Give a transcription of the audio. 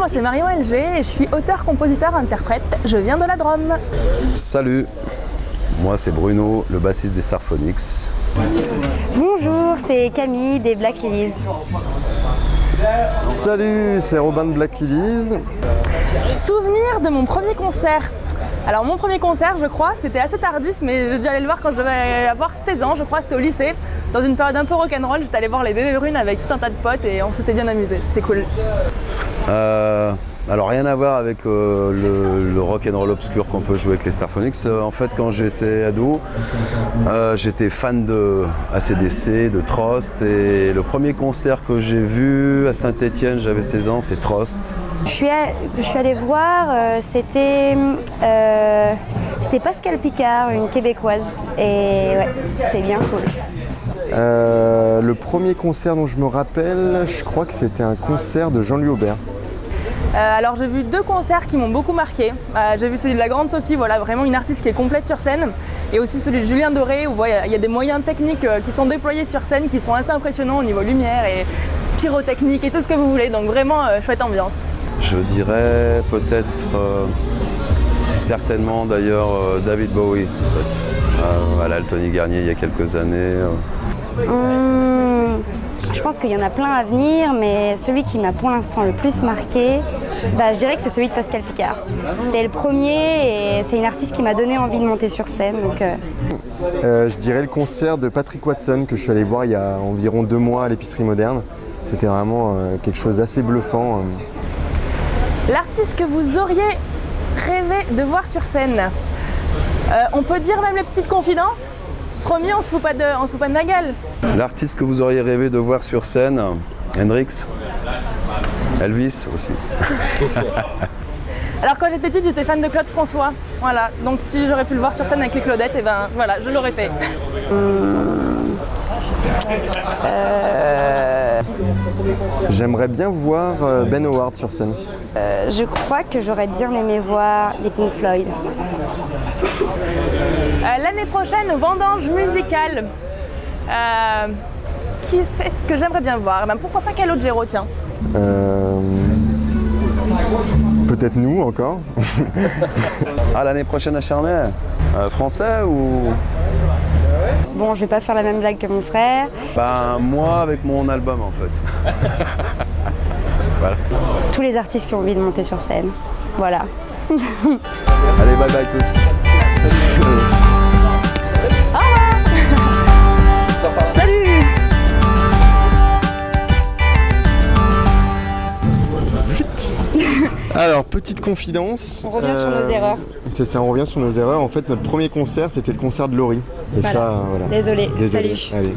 c'est Marion LG et je suis auteur, compositeur, interprète. Je viens de la Drôme. Salut, moi c'est Bruno, le bassiste des Starphonics. Bonjour, c'est Camille des Black Lilies. Salut, c'est Robin de Black Lilies. Souvenir de mon premier concert. Alors mon premier concert, je crois, c'était assez tardif, mais j'ai dû aller le voir quand je devais avoir 16 ans, je crois, c'était au lycée. Dans une période un peu rock'n'roll, j'étais allée voir les Bébés Brunes avec tout un tas de potes et on s'était bien amusé, c'était cool. Alors rien à voir avec le rock'n'roll obscur qu'on peut jouer avec les Starphonics. En fait, quand j'étais ado, j'étais fan de AC/DC, de Trost, et le premier concert que j'ai vu à Saint-Étienne, j'avais 16 ans, c'est Trost. Je suis allée voir, c'était Pascal Picard, une québécoise, et ouais, c'était bien cool. Le premier concert dont je me rappelle, je crois que c'était un concert de Jean-Louis Aubert. Alors j'ai vu deux concerts qui m'ont beaucoup marqué. J'ai vu celui de la Grande Sophie, voilà, vraiment une artiste qui est complète sur scène, et aussi celui de Julien Doré où il y a des moyens techniques qui sont déployés sur scène qui sont assez impressionnants au niveau lumière et pyrotechnique et tout ce que vous voulez, donc vraiment chouette ambiance. Je dirais peut-être, certainement d'ailleurs, David Bowie, en fait, à l'Altony Garnier il y a quelques années. Je pense qu'il y en a plein à venir, mais celui qui m'a pour l'instant le plus marqué, je dirais que c'est celui de Pascal Picard. C'était le premier et c'est une artiste qui m'a donné envie de monter sur scène. Donc, je dirais le concert de Patrick Watson que je suis allé voir il y a environ 2 mois à l'Épicerie Moderne. C'était vraiment quelque chose d'assez bluffant. L'artiste que vous auriez rêvé de voir sur scène. On peut dire même les petites confidences ? Promis, on se fout pas de ma gueule. L'artiste que vous auriez rêvé de voir sur scène, Hendrix, Elvis aussi. Alors quand j'étais petite, j'étais fan de Claude François. Voilà, donc si j'aurais pu le voir sur scène avec les Claudettes, et ben voilà, je l'aurais fait. J'aimerais bien voir Ben Howard sur scène. je crois que j'aurais bien aimé voir les Pink Floyd. L'année prochaine, au Vendanges musicales, qui c'est ce que j'aimerais bien voir? Pourquoi pas Calogero, tiens. Peut-être nous encore. Ah, l'année prochaine à Charnay, français ou? Bon, je vais pas faire la même blague que mon frère. Ben moi avec mon album en fait. Voilà. Tous les artistes qui ont envie de monter sur scène. Voilà. Allez, bye bye tous. Salut! Alors, petite confidence. On revient sur nos erreurs. C'est ça, on revient sur nos erreurs. En fait, notre premier concert, c'était le concert de Laurie. Et Voilà. ça, voilà. Désolée. Désolé. Salut. Allez.